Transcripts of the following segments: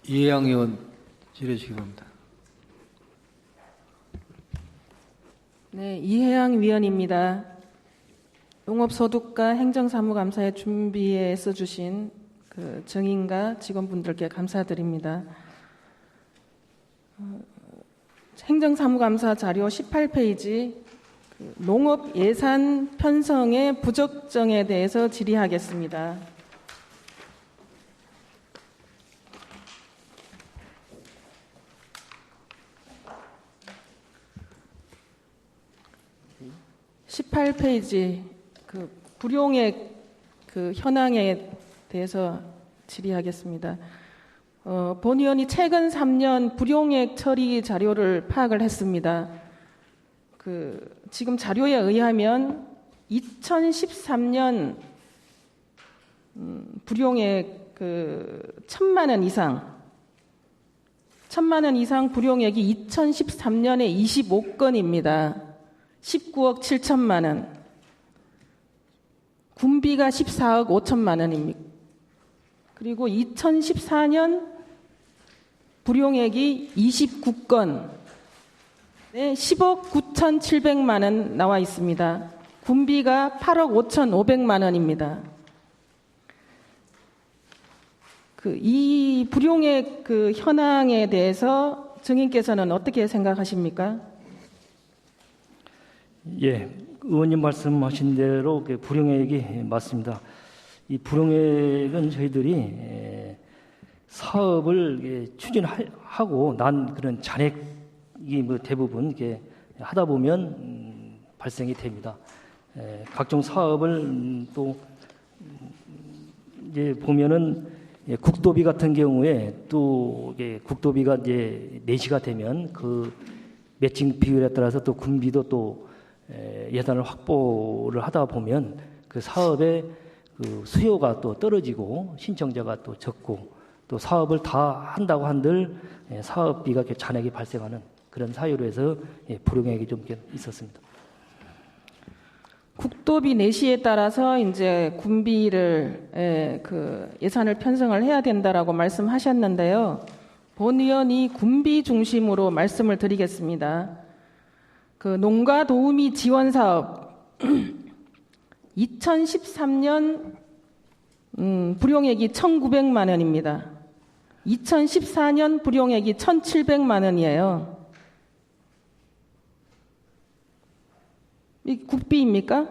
이해양 의원 질의해 주시기 바랍니다. 네, 이해양 위원입니다. 농업소득과 행정사무감사에 준비해서 주신 그 정인과 직원분들께 감사드립니다. 행정사무감사 자료 18페이지 농업 예산 편성의 부적정에 대해서 질의하겠습니다. (18페이지) 그 불용액 그 현황에 대해서 질의하겠습니다. 본 의원이 최근 3년 불용액 처리 자료를 파악을 했습니다. 지금 자료에 의하면 2013년 불용액 1,000만 원 이상 1,000만 원 이상 불용액이 2013년에 25건입니다. 19억 7천만 원. 군비가 14억 5천만 원입니다. 그리고 2014년 불용액이 29건, 10억 9,700만 원 나와 있습니다. 군비가 8억 5,500만 원입니다. 이 불용액 현황에 대해서 정인께서는 어떻게 생각하십니까? 예, 의원님 말씀하신 대로 불용액이 맞습니다. 이 불용액은 저희들이 사업을 추진하고 난 그런 잔액이 대부분 하다 보면 발생이 됩니다. 각종 사업을 또 이제 보면은 국도비 같은 경우에 또 국도비가 이제 내시가 되면 그 매칭 비율에 따라서 또 군비도 또 예산을 확보를 하다 보면 그 사업의 그 수요가 또 떨어지고 신청자가 또 적고 또 사업을 다 한다고 한들 사업비가 잔액이 발생하는 그런 사유로 해서 불용액이 좀 있었습니다. 국도비 내시에 따라서 이제 군비를 예산을 편성을 해야 된다라고 말씀하셨는데요. 본 의원이 군비 중심으로 말씀을 드리겠습니다. 농가 도우미 지원 사업 2013년 불용액이 1,900만 원입니다. 2014년 불용액이 1,700만 원이에요. 이 국비입니까?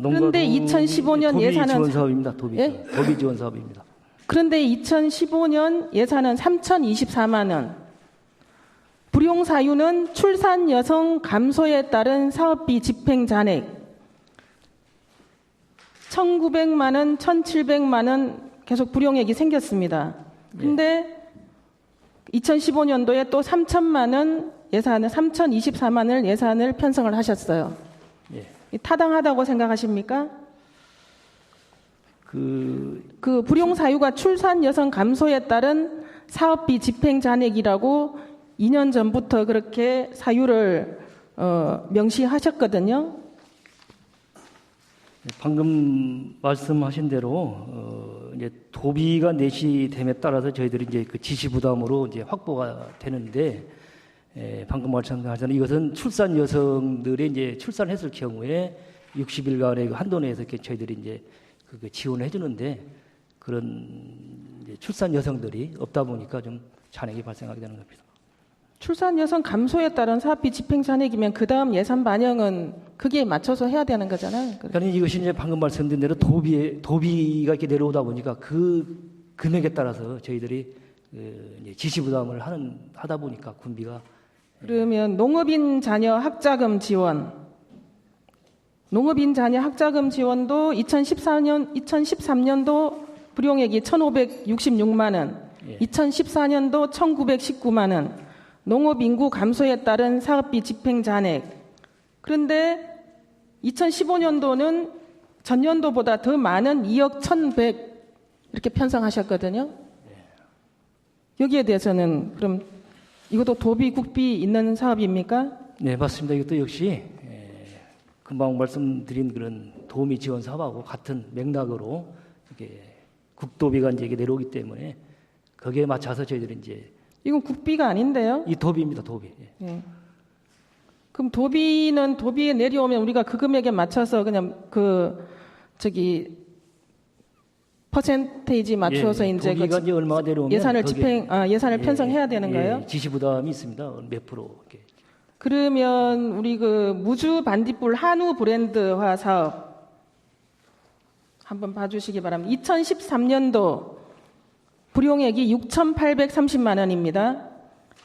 그런데 2015년 예산은 도비 지원 사업입니다. 도비 지원 사업입니다. 그런데 2015년 예산은 3,024만 원. 불용 사유는 출산 여성 감소에 따른 사업비 집행 잔액 1,900만 원, 1,700만 원 계속 불용액이 생겼습니다. 그런데 2015년도에 또 3,000만 원 예산을 3,024만 원 예산을 편성을 하셨어요. 타당하다고 생각하십니까? 그 불용 사유가 출산 여성 감소에 따른 사업비 집행 잔액이라고 2년 전부터 그렇게 사유를 명시하셨거든요. 방금 말씀하신 대로 이제 도비가 내시됨에 따라서 저희들이 이제 그 지시 부담으로 이제 확보가 되는데 방금 말씀하셨잖아요. 이것은 출산 여성들이 이제 출산했을 경우에 60일간의 한도 내에서 이렇게 저희들이 이제 지원을 해주는데 그런 이제 출산 여성들이 없다 보니까 좀 잔액이 발생하게 되는 겁니다. 출산 여성 감소에 따른 사업비 집행 잔액이면 그 다음 예산 반영은 그게 맞춰서 해야 되는 거잖아요. 그러니까 이것이 이제 방금 말씀드린 대로 도비가 이렇게 내려오다 보니까 그 금액에 따라서 저희들이 이제 지시 부담을 하다 보니까 군비가 그러면 농업인 자녀 학자금 지원, 농업인 자녀 학자금 지원도 2013년도 불용액이 1,566만 원, 2014년도 1,919만 원. 농업 인구 감소에 따른 사업비 집행 잔액. 그런데 2015년도는 전년도보다 더 많은 2억 1,100 이렇게 편성하셨거든요. 여기에 대해서는 그럼 이것도 도비 국비 있는 사업입니까? 네, 맞습니다. 이것도 역시 금방 말씀드린 그런 도우미 지원 사업하고 같은 맥락으로 이게 국도비가 이제 이게 내려오기 때문에 거기에 맞춰서 저희들이 이제 이건 국비가 아닌데요? 이 도비입니다, 도비. 예. 예. 그럼 도비에 내려오면 우리가 그 금액에 맞춰서 그냥 퍼센테이지 맞춰서 예, 이제 도비가 이제 얼마가 내려오면 예산을 거기에 예산을 편성해야 되는 거예요? 예, 지시 부담이 있습니다. 몇 프로 이렇게. 그러면 우리 그 무주 반딧불 한우 브랜드화 사업 한번 봐주시기 바랍니다. 2013년도 불용액이 6,830만 원입니다.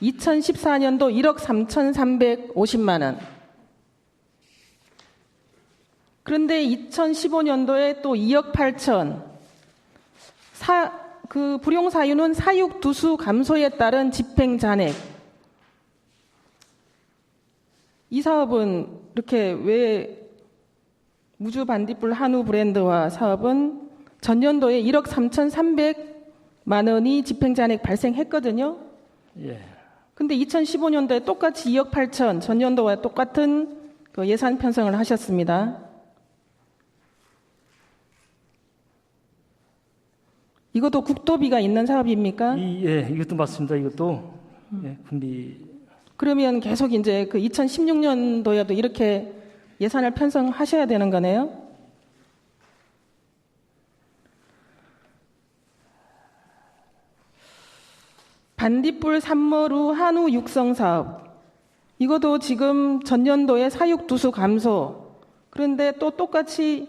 2014년도 1억 3,350만 원. 그런데 2015년도에 또 2억 8천. 그 불용 사유는 사육 두수 감소에 따른 집행 잔액. 이 사업은 이렇게 왜 무주 반딧불 한우 브랜드화 사업은 전년도에 1억 3,300만 원이 집행 잔액 발생했거든요. 예. 근데 2015년도에 똑같이 2억 8천, 전년도와 똑같은 그 예산 편성을 하셨습니다. 이것도 국도비가 있는 사업입니까? 예, 이것도 맞습니다. 이것도 예, 군비. 그러면 계속 이제 그 2016년도에도 이렇게 예산을 편성하셔야 되는 거네요? 반딧불 산머루 한우 육성 사업. 이것도 지금 전년도에 사육 두수 감소. 그런데 또 똑같이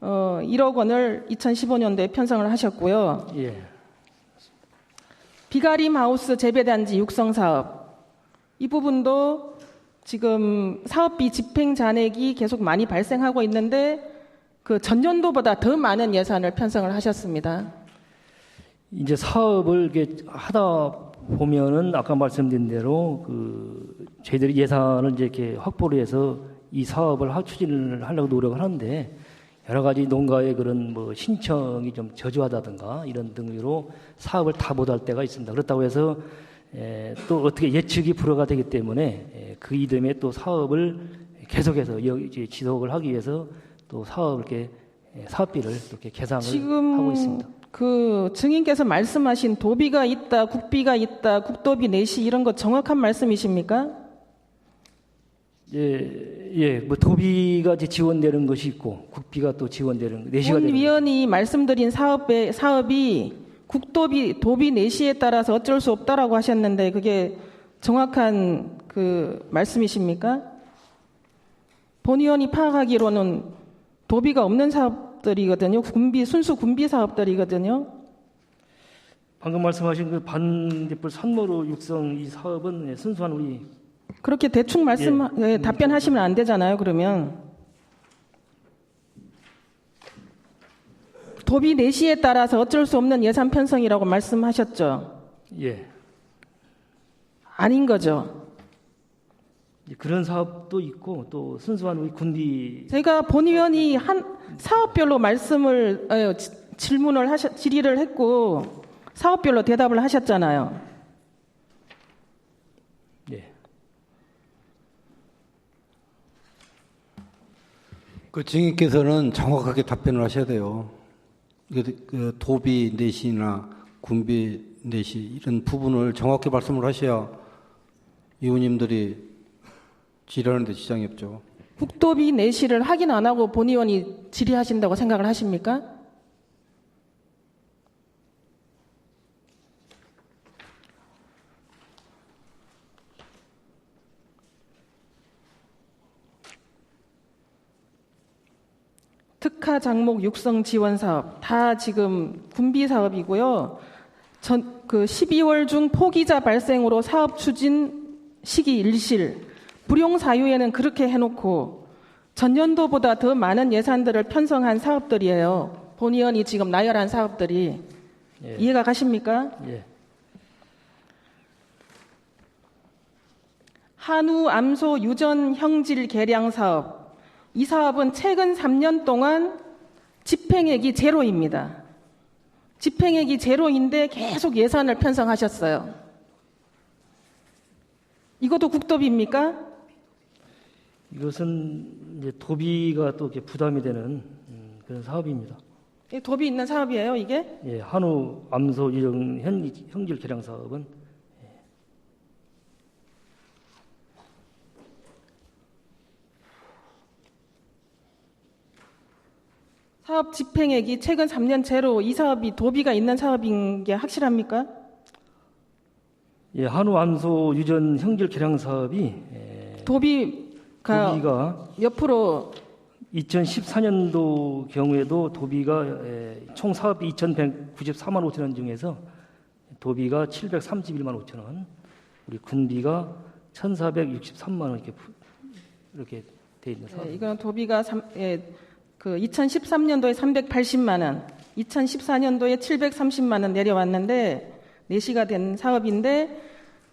1억 원을 2015년도에 편성을 하셨고요. 예. 비가림 하우스 재배단지 육성 사업. 이 부분도 지금 사업비 집행 잔액이 계속 많이 발생하고 있는데 그 전년도보다 더 많은 예산을 편성을 하셨습니다. 이제 사업을 이렇게 하다 보면은 아까 말씀드린 대로 저희들이 예산을 이제 이렇게 확보를 해서 이 사업을 추진을 하려고 노력을 하는데 여러 가지 농가의 그런 뭐 신청이 좀 저조하다든가 이런 등으로 사업을 다 못할 때가 있습니다. 그렇다고 해서 또 어떻게 예측이 불허가 되기 때문에 그 이듬해 또 사업을 계속해서 이제 지속을 하기 위해서 또 사업을 이렇게 사업비를 이렇게 계상을 하고 있습니다. 그 증인께서 말씀하신 도비가 있다, 국비가 있다, 국도비 내시 이런 거 정확한 말씀이십니까? 예, 뭐 도비가 이제 지원되는 것이 있고 국비가 또 지원되는 내시가 본 되는 위원이 말씀드린 사업이 국도비, 도비 내시에 따라서 어쩔 수 없다라고 하셨는데 그게 정확한 그 말씀이십니까? 본 위원이 파악하기로는 도비가 없는 사업들이거든요. 순수 군비 사업들이거든요. 방금 말씀하신 그 반딧불 산모루 육성 이 사업은 순수한 우리 그렇게 대충 답변하시면 안 되잖아요. 그러면 도비 내시에 따라서 어쩔 수 없는 예산 편성이라고 말씀하셨죠. 예. 아닌 거죠. 그런 사업도 있고 또 순수한 우리 군비 제가 본 의원이 한 사업별로 질의를 했고 사업별로 대답을 하셨잖아요. 예. 그 증인께서는 정확하게 답변을 하셔야 돼요. 그 도비 내시나 군비 내시 이런 부분을 정확히 말씀을 하셔야 의원님들이 질의하는데 지장이 없죠. 국도비 내시를 확인 안 하고 본 의원이 질의하신다고 생각을 하십니까? 특화 장목 육성 지원 사업 다 지금 군비 사업이고요. 그 12월 중 포기자 발생으로 사업 추진 시기 일실 불용 사유에는 그렇게 해놓고 전년도보다 더 많은 예산들을 편성한 사업들이에요. 본 의원이 지금 나열한 사업들이 예. 이해가 가십니까? 예. 한우 암소 유전 형질 개량 사업. 이 사업은 최근 3년 동안 집행액이 제로입니다. 집행액이 제로인데 계속 예산을 편성하셨어요. 이것도 국도비입니까? 이것은 이제 도비가 또 이렇게 부담이 되는 그런 사업입니다. 이 도비 있는 사업이에요, 이게? 예, 한우 암소 유정 형질 개량 사업은 사업 집행액이 최근 3년째로 이 사업이 도비가 있는 사업인 게 확실합니까? 예, 한우 암소 유전 형질 개량 사업이 도비가 몇 프로 2014년도 경우에도 도비가 총 사업비 2,194만 5천 원 중에서 도비가 731만 5천 원, 우리 군비가 1,463만 원 이렇게 돼 있는 사업. 이건 도비가 그 2013년도에 380만 원, 2014년도에 730만 원 내려왔는데 4시가 된 사업인데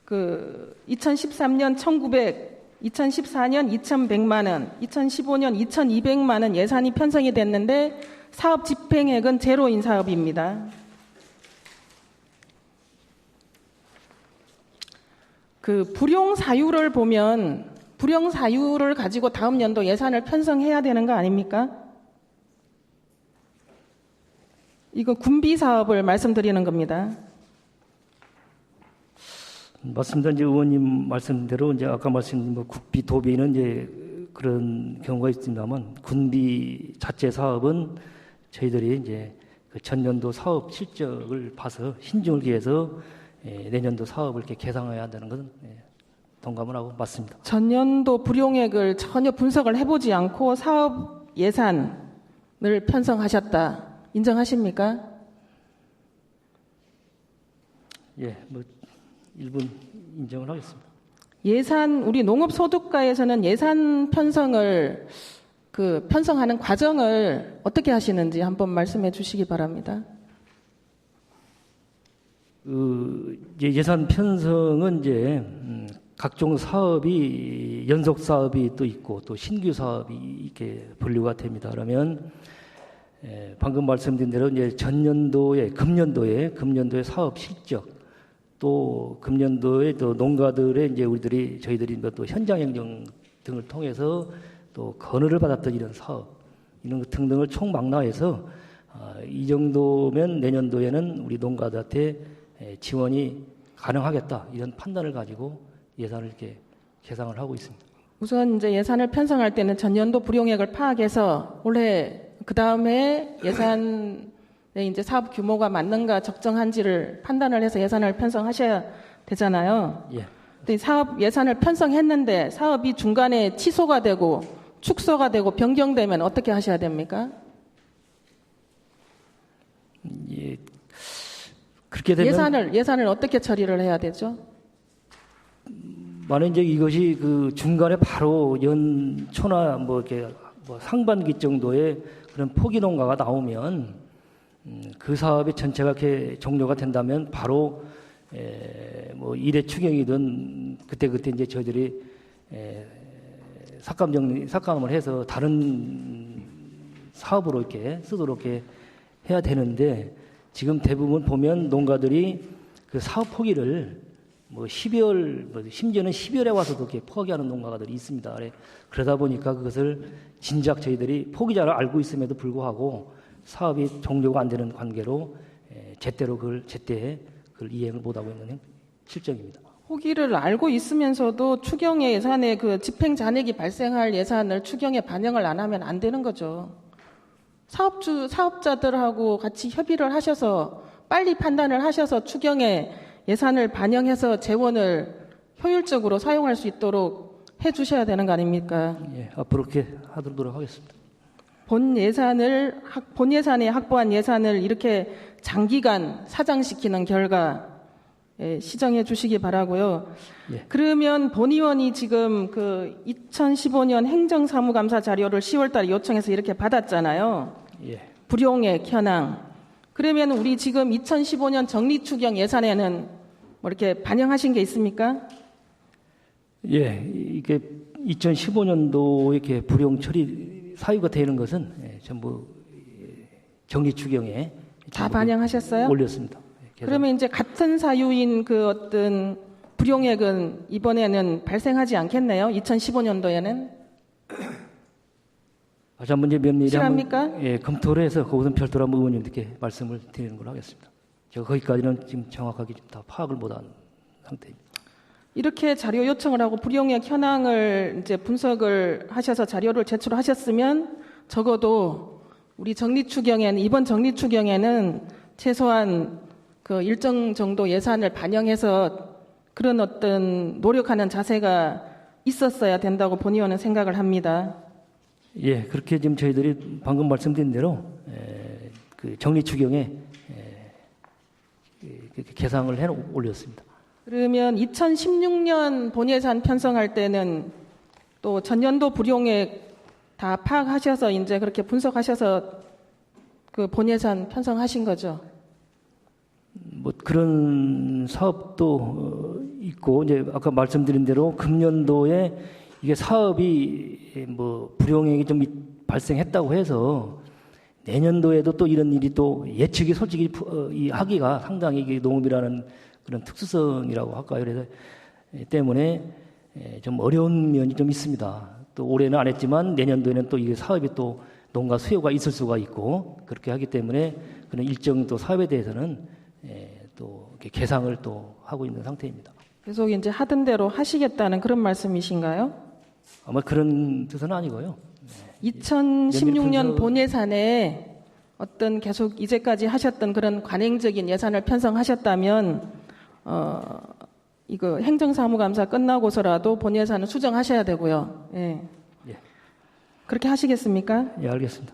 그 2013년 1,900, 2014년 2,100만 원, 2015년 2,200만 원 예산이 편성이 됐는데 사업 집행액은 제로인 사업입니다. 그 불용 사유를 보면 불용 사유를 가지고 다음 연도 예산을 편성해야 되는 거 아닙니까? 이거 군비 사업을 말씀드리는 겁니다. 맞습니다. 이제 의원님 말씀대로 이제 아까 말씀드린 국비 도비는 이제 그런 경우가 있습니다만 군비 자체 사업은 저희들이 이제 그 전년도 사업 실적을 봐서 신중을 기해서 내년도 사업을 이렇게 계상해야 한다는 것은 동감을 하고 맞습니다. 전년도 불용액을 전혀 분석을 해보지 않고 사업 예산을 편성하셨다. 인정하십니까? 예, 뭐 일본 인정을 하겠습니다. 예산 우리 농업소득과에서는 예산 편성을 편성하는 과정을 어떻게 하시는지 한번 말씀해 주시기 바랍니다. 이제 예산 편성은 이제 각종 사업이 연속 사업이 또 있고 또 신규 사업이 이렇게 분류가 됩니다. 그러면 방금 말씀드린 대로 이제 전년도에 금년도에 사업 실적 또 금년도에 또 농가들의 이제 저희들이 또 현장 행정 등을 통해서 또 건의를 받았던 이런 사업 이런 것 등등을 총망라해서 이 정도면 내년도에는 우리 농가들한테 지원이 가능하겠다 이런 판단을 가지고 예산을 이렇게 계상을 하고 있습니다. 우선 이제 예산을 편성할 때는 전년도 불용액을 파악해서 올해 그 다음에 예산에 이제 사업 규모가 맞는가 적정한지를 판단을 해서 예산을 편성하셔야 되잖아요. 예. 근데 사업 예산을 편성했는데 사업이 중간에 취소가 되고 축소가 되고 변경되면 어떻게 하셔야 됩니까? 예. 그렇게 되면 예산을 어떻게 처리를 해야 되죠? 만약 이제 이것이 그 중간에 바로 연초나 이렇게 상반기 정도의 그런 포기 농가가 나오면 그 사업이 전체가 이렇게 종료가 된다면 바로 일회 추경이든 그때 이제 저희들이 삭감을 해서 다른 사업으로 이렇게 쓰도록 이렇게 해야 되는데 지금 대부분 보면 농가들이 그 사업 포기를 12월 심지어는 12월에 와서도 이렇게 포기하는 농가들이 있습니다. 그러다 보니까 그것을 진작 저희들이 포기자를 알고 있음에도 불구하고 사업이 종료가 안 되는 관계로 제때로 제때 그걸 이행을 못하고 있는 실정입니다. 포기를 알고 있으면서도 추경의 예산에 그 집행 잔액이 발생할 예산을 추경에 반영을 안 하면 안 되는 거죠. 사업자들하고 같이 협의를 하셔서 빨리 판단을 하셔서 추경에 예산을 반영해서 재원을 효율적으로 사용할 수 있도록 해 주셔야 되는 거 아닙니까? 예, 앞으로 그렇게 하도록 노력하겠습니다. 본 예산에 확보한 예산을 이렇게 장기간 사장시키는 결과 시정해 주시기 바라고요. 예. 그러면 본 의원이 지금 그 2015년 행정사무감사 자료를 10월 달에 요청해서 이렇게 받았잖아요. 예. 불용액 현황. 그러면 우리 지금 2015년 정리추경 예산에는 이렇게 반영하신 게 있습니까? 예, 이게 2015년도 이렇게 불용 처리 사유가 되는 것은 전부 정리추경에 다 반영하셨어요? 올렸습니다. 그러면 이제 같은 사유인 그 어떤 불용액은 이번에는 발생하지 않겠네요? 2015년도에는? 다시 한번 이제 면밀히 실합니까? 한번 검토를 해서 그것은 별도로 한번 의원님들께 말씀을 드리는 걸로 하겠습니다. 제가 거기까지는 지금 정확하게 지금 다 파악을 못한 상태입니다. 이렇게 자료 요청을 하고 불용액 현황을 이제 분석을 하셔서 자료를 제출하셨으면 적어도 우리 정리추경에는 이번 정리추경에는 최소한 그 일정 정도 예산을 반영해서 그런 어떤 노력하는 자세가 있었어야 된다고 본의원은 생각을 합니다. 예, 그렇게 지금 저희들이 방금 말씀드린 대로 그 정리 추경에 계상을 해 올렸습니다. 그러면 2016년 본예산 편성할 때는 또 전년도 불용액 다 파악하셔서 이제 그렇게 분석하셔서 그 본예산 편성하신 거죠? 뭐 그런 사업도 있고 이제 아까 말씀드린 대로 금년도에 이게 사업이 뭐 불용액이 좀 발생했다고 해서 내년도에도 또 이런 일이 또 예측이 솔직히 이 하기가 상당히 이게 농업이라는 그런 특수성이라고 할까요? 그래서 때문에 좀 어려운 면이 좀 있습니다. 또 올해는 안 했지만 내년도에는 또 이게 사업이 또 농가 수요가 있을 수가 있고 그렇게 하기 때문에 그런 일정 또 사업에 대해서는 또 이렇게 계상을 또 하고 있는 상태입니다. 계속 이제 하던 대로 하시겠다는 그런 말씀이신가요? 아마 그런 뜻은 아니고요. 2016년 본예산에 어떤 계속 이제까지 하셨던 그런 관행적인 예산을 편성하셨다면 이거 행정사무감사 끝나고서라도 본예산을 수정하셔야 되고요. 예. 예. 그렇게 하시겠습니까? 예, 알겠습니다.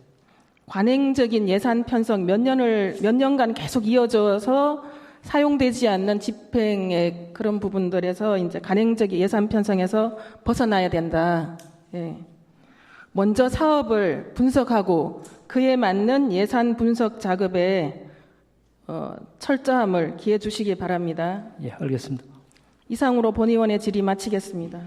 관행적인 예산 편성 몇 년간 계속 이어져서 사용되지 않는 집행의 그런 부분들에서 이제 관행적인 예산 편성에서 벗어나야 된다. 예. 먼저 사업을 분석하고 그에 맞는 예산 분석 작업에 철저함을 기해 주시기 바랍니다. 예, 알겠습니다. 이상으로 본의원의 질의 마치겠습니다.